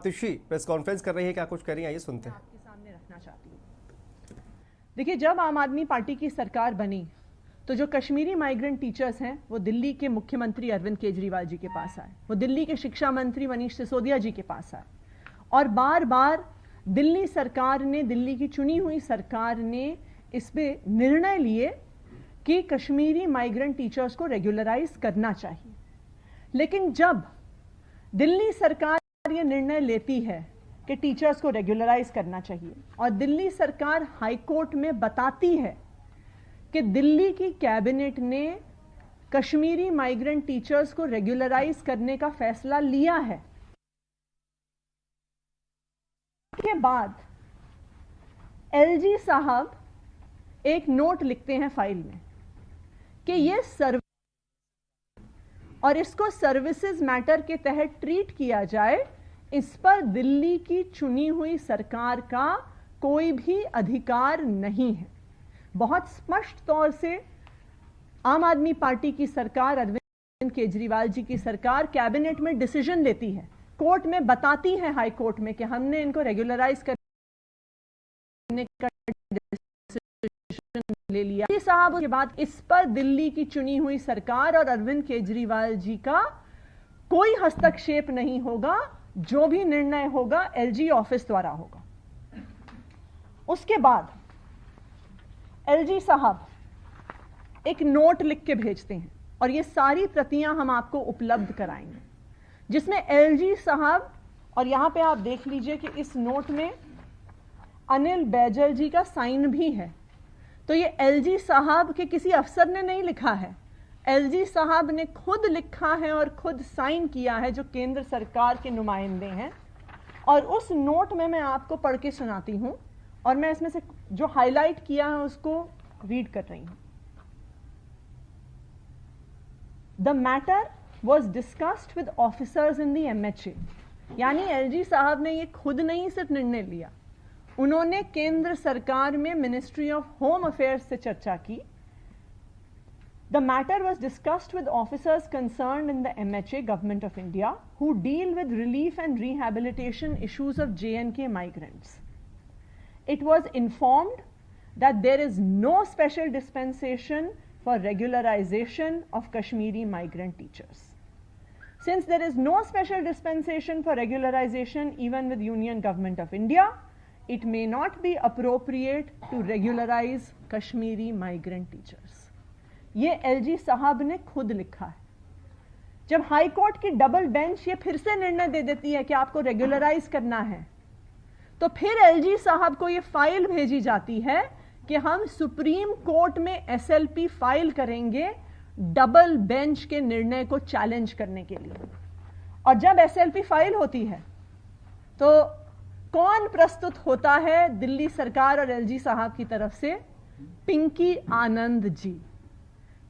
आतिशी press conference कर रही है, क्या कुछ कह रही है, आइए सुनते हैं। आपके सामने रखना चाहती हूँ। देखिए, जब आम आदमी पार्टी की सरकार बनी तो जो कश्मीरी माइग्रेंट टीचर्स हैं वो दिल्ली के मुख्यमंत्री अरविंद केजरीवाल जी के पास आए, वो दिल्ली के शिक्षा मंत्री मनीष सिसोदिया जी के पास आए और बार बार दिल्ली सरकार ने, दिल्ली की चुनी हुई सरकार ने इस पे निर्णय लिए कि कश्मीरी माइग्रेंट टीचर्स को रेगुलराइज करना चाहिए। लेकिन जब दिल्ली सरकार ये निर्णय लेती है कि टीचर्स को रेगुलराइज करना चाहिए और दिल्ली सरकार हाई कोर्ट में बताती है कि दिल्ली की कैबिनेट ने कश्मीरी माइग्रेंट टीचर्स को रेगुलराइज करने का फैसला लिया है, के बाद एलजी साहब एक नोट लिखते हैं फाइल में कि ये सर्विस और इसको सर्विसेज मैटर के तहत ट्रीट किया जाए, इस पर दिल्ली की चुनी हुई सरकार का कोई भी अधिकार नहीं है। बहुत स्पष्ट तौर से आम आदमी पार्टी की सरकार, अरविंद केजरीवाल जी की सरकार कैबिनेट में डिसीजन लेती है, कोर्ट में बताती है, हाई कोर्ट में, कि हमने इनको रेगुलराइज करने का डिसीजन ले लिया। साहब के बाद इस पर दिल्ली की चुनी हुई सरकार और अरविंद केजरीवाल जी का कोई हस्तक्षेप नहीं होगा, जो भी निर्णय होगा एलजी ऑफिस द्वारा होगा। उसके बाद एलजी साहब एक नोट लिख के भेजते हैं और ये सारी प्रतियां हम आपको उपलब्ध कराएंगे, जिसमें एलजी साहब, और यहां पे आप देख लीजिए कि इस नोट में अनिल बैजल जी का साइन भी है। तो ये एलजी साहब के किसी अफसर ने नहीं लिखा है, एलजी साहब ने खुद लिखा है और खुद साइन किया है, जो केंद्र सरकार के नुमाइंदे हैं। और उस नोट में मैं आपको पढ़ के सुनाती हूं और मैं इसमें से जो हाईलाइट किया है उसको रीड कर रही हूं। The matter was discussed with officers in the MHA, यानी एलजी साहब ने ये खुद नहीं सिर्फ निर्णय लिया, उन्होंने केंद्र सरकार में मिनिस्ट्री ऑफ होम अफेयर्स से चर्चा की। The matter was discussed with officers concerned in the MHA, Government of India, who deal with relief and rehabilitation issues of J&K migrants. It was informed that there is no special dispensation for regularization of Kashmiri migrant teachers. Since there is no special dispensation for regularization even with Union Government of India, it may not be appropriate to regularize Kashmiri migrant teachers. ये LG साहब ने खुद लिखा है। जब high court की double bench ये फिर से निर्णय दे देती है कि आपको रेगुलराइज करना है, तो फिर एलजी साहब को ये फाइल भेजी जाती है कि हम सुप्रीम कोर्ट में एसएलपी फाइल करेंगे डबल बेंच के निर्णय को चैलेंज करने के लिए। और जब एसएलपी फाइल होती है तो कौन प्रस्तुत होता है दिल्ली सरकार और एलजी साहब की तरफ से? पिंकी आनंद जी।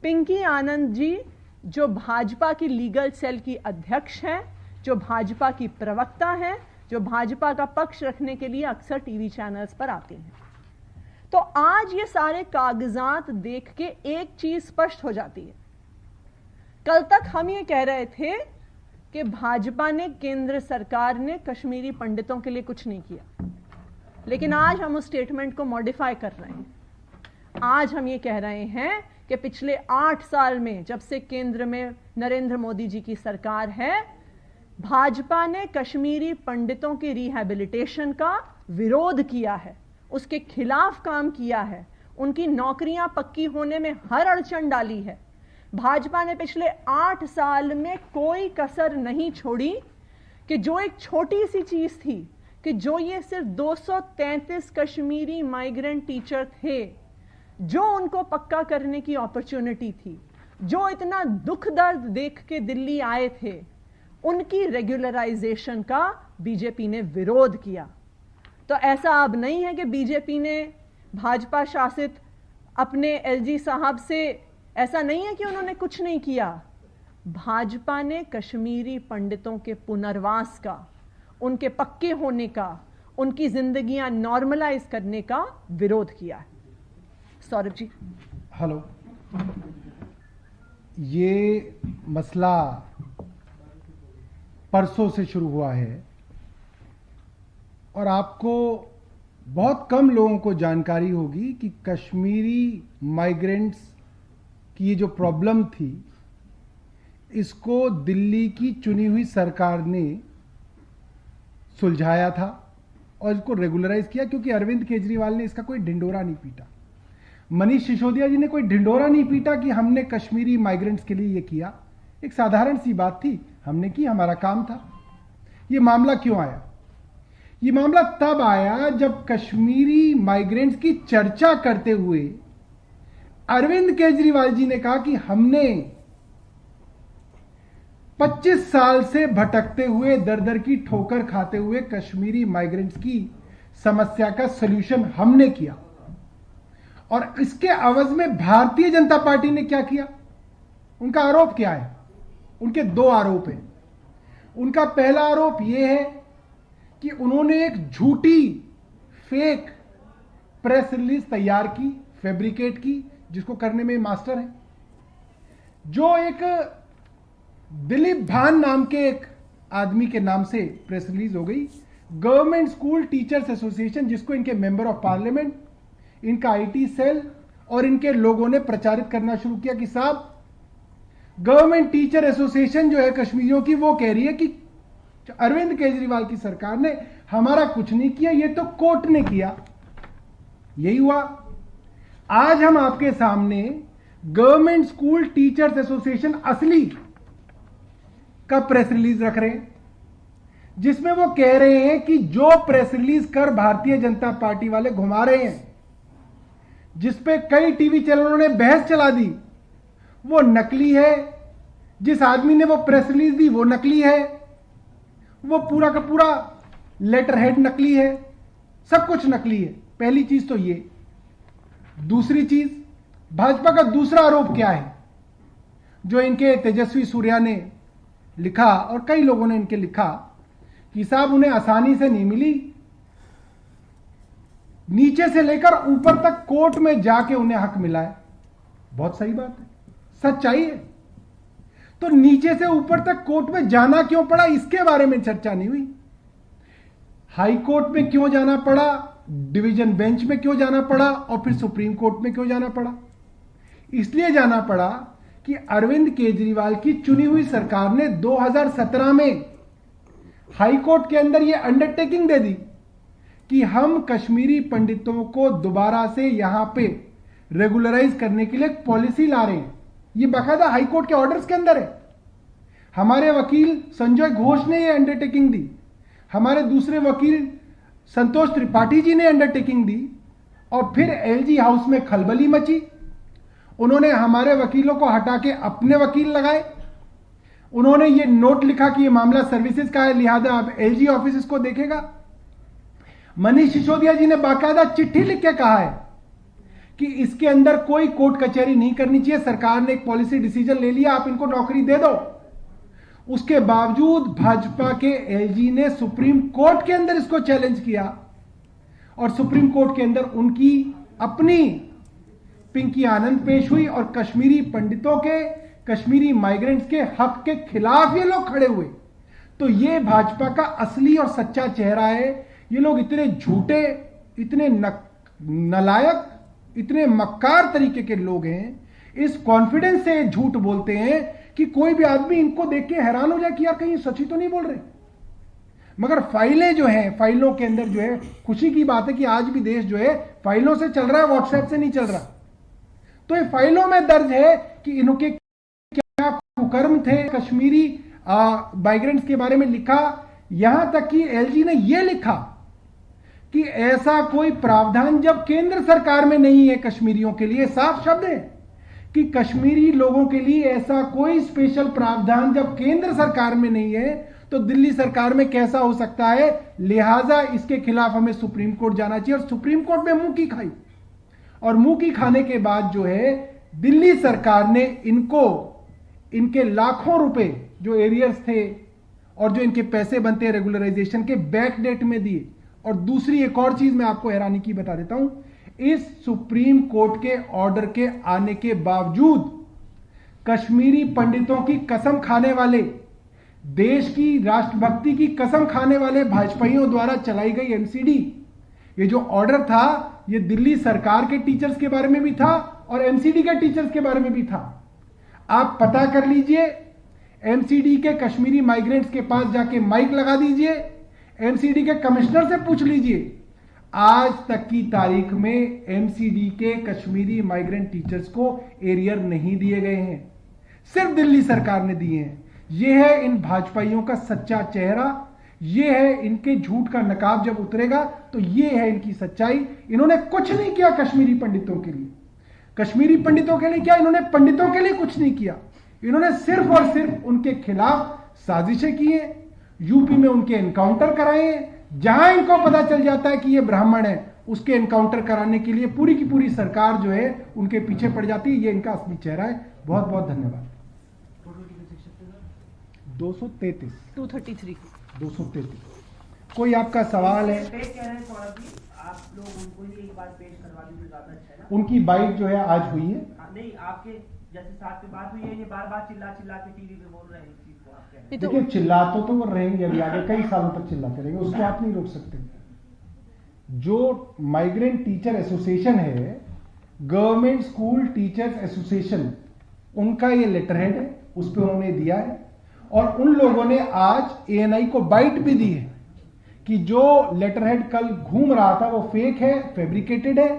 पिंकी आनंद जी जो भाजपा की लीगल सेल की अध्यक्ष हैं, जो भाजपा की प्रवक्ता हैं, जो भाजपा का पक्ष रखने के लिए अक्सर टीवी चैनल्स पर आती हैं। तो आज ये सारे कागजात देख के एक चीज स्पष्ट हो जाती है। कल तक हम ये कह रहे थे कि भाजपा ने, केंद्र सरकार ने कश्मीरी पंडितों के लिए कुछ नहीं किया, लेकिन आज हम उस स्टेटमेंट को मॉडिफाई कर रहे हैं। आज हम ये कह रहे हैं कि पिछले 8 साल में, जब से केंद्र में नरेंद्र मोदी जी की सरकार है, भाजपा ने कश्मीरी पंडितों की रिहैबिलिटेशन का विरोध किया है, उसके खिलाफ काम किया है, उनकी नौकरियां पक्की होने में हर अड़चन डाली है। भाजपा ने पिछले 8 साल में कोई कसर नहीं छोड़ी कि जो एक छोटी सी चीज थी, कि जो ये सिर्फ 233 कश्मीरी माइग्रेंट टीचर थे, जो उनको पक्का करने की अपॉर्चुनिटी थी, जो इतना दुख दर्द देख के दिल्ली आए थे, उनकी रेगुलराइजेशन का बीजेपी ने विरोध किया। तो ऐसा अब नहीं है कि बीजेपी ने भाजपा शासित अपने एलजी साहब से, ऐसा नहीं है कि उन्होंने कुछ नहीं किया। भाजपा ने कश्मीरी पंडितों के पुनर्वास का, उनके पक्के होने का, उनकी जिंदगियां नॉर्मलाइज करने का विरोध किया है। सौरभ जी। हेलो। ये मसला परसों से शुरू हुआ है और आपको बहुत कम लोगों को जानकारी होगी कि कश्मीरी माइग्रेंट्स की ये जो प्रॉब्लम थी, इसको दिल्ली की चुनी हुई सरकार ने सुलझाया था और इसको रेगुलराइज किया, क्योंकि अरविंद केजरीवाल ने इसका कोई ढिंडोरा नहीं पीटा। मनीष सिसोदिया जी ने कोई ढिंडोरा नहीं पीटा कि हमने कश्मीरी माइग्रेंट्स के लिए ये किया। एक साधारण सी बात थी, हमने की, हमारा काम था। ये मामला क्यों आया? ये मामला तब आया जब कश्मीरी माइग्रेंट्स की चर्चा करते हुए अरविंद केजरीवाल जी ने कहा कि हमने 25 साल से भटकते हुए, दर दर की ठोकर खाते हुए कश्मीरी माइग्रेंट्स की समस्या का सलूशन हमने किया। और इसके अवज में भारतीय जनता पार्टी ने क्या किया? उनका आरोप क्या है? उनके दो आरोप हैं। उनका पहला आरोप यह है कि उन्होंने एक झूठी फेक प्रेस रिलीज तैयार की, फैब्रिकेट की, जिसको करने में मास्टर है। जो एक दिलीप भान नाम के एक आदमी के नाम से प्रेस रिलीज हो गई। गवर्नमेंट स्कूल टीचर्स एसोसिएशन, जिसको इनके मेंबर ऑफ पार्लियामेंट, इनका आईटी सेल और इनके लोगों ने प्रचारित करना शुरू किया कि साहब, गवर्नमेंट टीचर एसोसिएशन जो है कश्मीरियों की, वो कह रही है कि अरविंद केजरीवाल की सरकार ने हमारा कुछ नहीं किया, ये तो कोर्ट ने किया। यही हुआ। आज हम आपके सामने गवर्नमेंट स्कूल टीचर्स एसोसिएशन असली का प्रेस रिलीज रख रहे हैं, जिसमें वो कह रहे हैं कि जो प्रेस रिलीज कर भारतीय जनता पार्टी वाले घुमा रहे हैं, जिसपे कई टीवी चैनलों ने बहस चला दी, वो नकली है। जिस आदमी ने वो प्रेस रिलीज दी वो नकली है। वो पूरा का पूरा लेटर हेड नकली है। सब कुछ नकली है। पहली चीज तो ये। दूसरी चीज, भाजपा का दूसरा आरोप क्या है, जो इनके तेजस्वी सूर्या ने लिखा और कई लोगों ने इनके लिखा कि साहब उन्हें आसानी से नहीं मिली, नीचे से लेकर ऊपर तक कोर्ट में जाके उन्हें हक मिला है। बहुत सही बात है, सच्चाई है। तो नीचे से ऊपर तक कोर्ट में जाना क्यों पड़ा, इसके बारे में चर्चा नहीं हुई। हाई कोर्ट में क्यों जाना पड़ा, डिवीजन बेंच में क्यों जाना पड़ा और फिर सुप्रीम कोर्ट में क्यों जाना पड़ा? इसलिए जाना पड़ा कि अरविंद केजरीवाल की चुनी हुई सरकार ने 2017 में हाई कोर्ट के अंदर यह अंडरटेकिंग दे दी कि हम कश्मीरी पंडितों को दोबारा से यहां पे रेगुलराइज करने के लिए एक पॉलिसी ला रहे हैं। ये बाकायदा हाई कोर्ट के ऑर्डर्स के अंदर है। हमारे वकील संजय घोष ने यह अंडरटेकिंग दी, हमारे दूसरे वकील संतोष त्रिपाठी जी ने अंडरटेकिंग दी, और फिर एलजी हाउस में खलबली मची। उन्होंने हमारे वकीलों को हटा के अपने वकील लगाए। उन्होंने ये नोट लिखा कि यह मामला सर्विसेज का है, लिहाजा अब एलजी ऑफिस इसको देखेगा। मनीष सिसोदिया जी ने बाकायदा चिट्ठी लिख के कहा है कि इसके अंदर कोई कोर्ट कचहरी नहीं करनी चाहिए, सरकार ने एक पॉलिसी डिसीजन ले लिया, आप इनको नौकरी दे दो। उसके बावजूद भाजपा के एलजी ने सुप्रीम कोर्ट के अंदर इसको चैलेंज किया और सुप्रीम कोर्ट के अंदर उनकी अपनी पिंकी आनंद पेश हुई और कश्मीरी पंडितों के, कश्मीरी माइग्रेंट्स के हक के खिलाफ ये लोग खड़े हुए। तो ये भाजपा का असली और सच्चा चेहरा है। ये लोग इतने झूठे, इतने नालायक, इतने मक्कार तरीके के लोग हैं, इस कॉन्फिडेंस से झूठ बोलते हैं कि कोई भी आदमी इनको देख के हैरान हो जाए कि यार कहीं सच ही तो नहीं बोल रहे। मगर फाइलें जो हैं, फाइलों के अंदर जो है, खुशी की बात है कि आज भी देश जो है फाइलों से चल रहा है, व्हाट्सएप से नहीं चल रहा। तो ये फाइलों में दर्ज है कि इनके क्या कुकर्म थे। कश्मीरी माइग्रेंट्स के बारे में लिखा, यहां तक कि एलजी ने यह लिखा कि ऐसा कोई प्रावधान जब केंद्र सरकार में नहीं है कश्मीरियों के लिए, साफ शब्द है कि कश्मीरी लोगों के लिए ऐसा कोई स्पेशल प्रावधान जब केंद्र सरकार में नहीं है तो दिल्ली सरकार में कैसा हो सकता है। लिहाजा इसके खिलाफ हमें सुप्रीम कोर्ट जाना चाहिए। और सुप्रीम कोर्ट में मुंह की खाई, और मुंह की खाने के बाद जो है दिल्ली सरकार ने इनको इनके लाखों रुपए जो एरियर्स थे और जो इनके पैसे बनते हैं रेगुलराइजेशन के, बैक डेट में दिए। और दूसरी एक और चीज मैं आपको हैरानी की बता देता हूं, इस सुप्रीम कोर्ट के ऑर्डर के आने के बावजूद कश्मीरी पंडितों की कसम खाने वाले देश की राष्ट्रभक्ति की कसम खाने वाले भाजपाइयों द्वारा चलाई गई एमसीडी, ये जो ऑर्डर था ये दिल्ली सरकार के टीचर्स के बारे में भी था और एमसीडी के टीचर्स के बारे में भी था। आप पता कर लीजिए, एमसीडी के कश्मीरी माइग्रेंट्स के पास जाके माइक लगा दीजिए, एमसीडी के कमिश्नर से पूछ लीजिए, आज तक की तारीख में एमसीडी के कश्मीरी माइग्रेंट टीचर्स को एरियर नहीं दिए गए हैं, सिर्फ दिल्ली सरकार ने दिए हैं। यह है इन भाजपाइयों का सच्चा चेहरा, यह है इनके झूठ का नकाब जब उतरेगा तो यह है इनकी सच्चाई। इन्होंने कुछ नहीं किया कश्मीरी पंडितों के लिए, कश्मीरी पंडितों के लिए क्या, इन्होंने पंडितों के लिए कुछ नहीं किया। इन्होंने सिर्फ और सिर्फ उनके खिलाफ साजिशें की हैं, यूपी में उनके एनकाउंटर कराए हैं। जहां इनको पता चल जाता है कि ये ब्राह्मण है, उसके एनकाउंटर कराने के लिए पूरी की पूरी सरकार जो है उनके पीछे पड़ जाती है। ये इनका असली चेहरा है। बहुत बहुत धन्यवाद। 233 कोई आपका सवाल है? आप लोग उनको ही एक बार पेश करवा दीजिए, ज्यादा अच्छा है ना। उनकी बाइट जो है आज हुई है। नहीं, आपके जैसे साथ में बात हुई है, ये बार बार चिल्ला के टीवी पे बोल रहे हैं इस चीज को। आप कह रहे हैं देखिए, चिल्लाते तो वो रहेंगे, अभी आगे कई सालों तक चिल्लाते रहेंगे, उसको आप नहीं रोक सकते। जो माइग्रेंट टीचर एसोसिएशन है, गवर्नमेंट स्कूल टीचर्स एसोसिएशन, उनका ये लेटर हेड है, उस पर उन्होंने दिया है और उन लोगों ने आज एएनआई को बाइट भी दी है कि जो लेटर हेड कल घूम रहा था वो फेक है, फैब्रिकेटेड है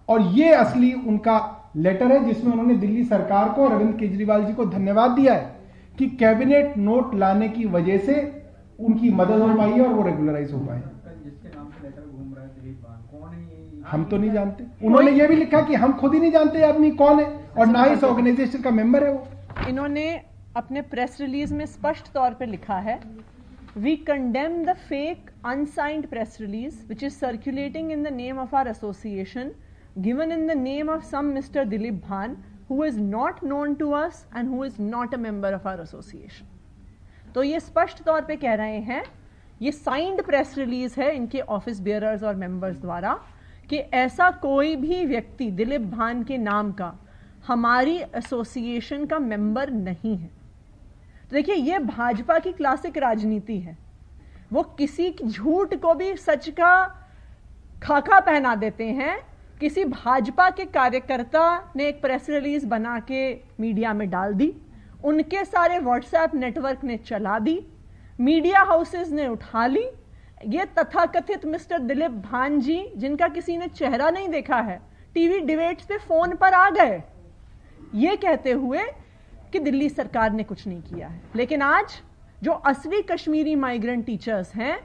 और ये असली उनका लेटर है जिसमें उन्होंने दिल्ली सरकार को और अरविंद केजरीवाल जी को धन्यवाद दिया है कि कैबिनेट नोट लाने की वजह से उनकी मदद हो पाई है और वो रेगुलराइज हो पाए। जिसके नाम से लेटर घूम रहा है दिलीप भान, कौन है ये? हम तो नहीं जानते। उन्होंने ये भी लिखा कि हम खुद ही नहीं जानते आदमी कौन है और ना ही इस ऑर्गेनाइजेशन का मेंबर है वो। इन्होंने अपने प्रेस रिलीज में स्पष्ट तौर पे लिखा है, we condemn the fake unsigned press release which is circulating in the name of our association given in the name of some Mr. Dilip Bhan who is not known to us and who is not a member of our association। तो ये स्पष्ट तौर पे कह रहे हैं, ये signed press release है इनके ऑफिस बेयरर्स और मेंबर्स द्वारा कि ऐसा कोई भी व्यक्ति दिलीप भान के नाम का हमारी एसोसिएशन का मेंबर नहीं है। तो देखिए, ये भाजपा की क्लासिक राजनीति है, वो किसी झूठ को भी सच का खाका पहना देते हैं। किसी भाजपा के कार्यकर्ता ने एक प्रेस रिलीज बना के मीडिया में डाल दी, उनके सारे व्हाट्सएप नेटवर्क ने चला दी, मीडिया हाउसेस ने उठा ली। ये तथाकथित मिस्टर दिलीप भान जी, जिनका किसी ने चेहरा नहीं देखा है, टीवी डिबेट्स पे फोन पर आ गए ये कहते हुए कि दिल्ली सरकार ने कुछ नहीं किया है। लेकिन आज जो असली कश्मीरी माइग्रेंट टीचर्स हैं,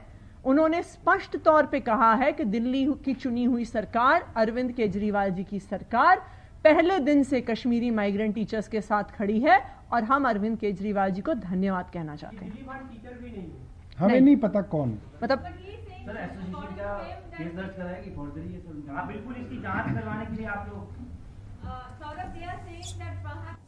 उन्होंने स्पष्ट तौर पे कहा है कि दिल्ली की चुनी हुई सरकार, अरविंद केजरीवाल जी की सरकार, पहले दिन से कश्मीरी माइग्रेंट टीचर्स के साथ खड़ी है और हम अरविंद केजरीवाल जी को धन्यवाद कहना चाहते हैं। टीचर भी नहीं है, हमें नहीं पता कौन, मतलब सर एसोसिएशन का केस दर्ज कराएगी फौजदारी है सर। आप बिल्कुल इसकी जांच करवाने के लिए आप लोग Saurabh, they are saying that perhaps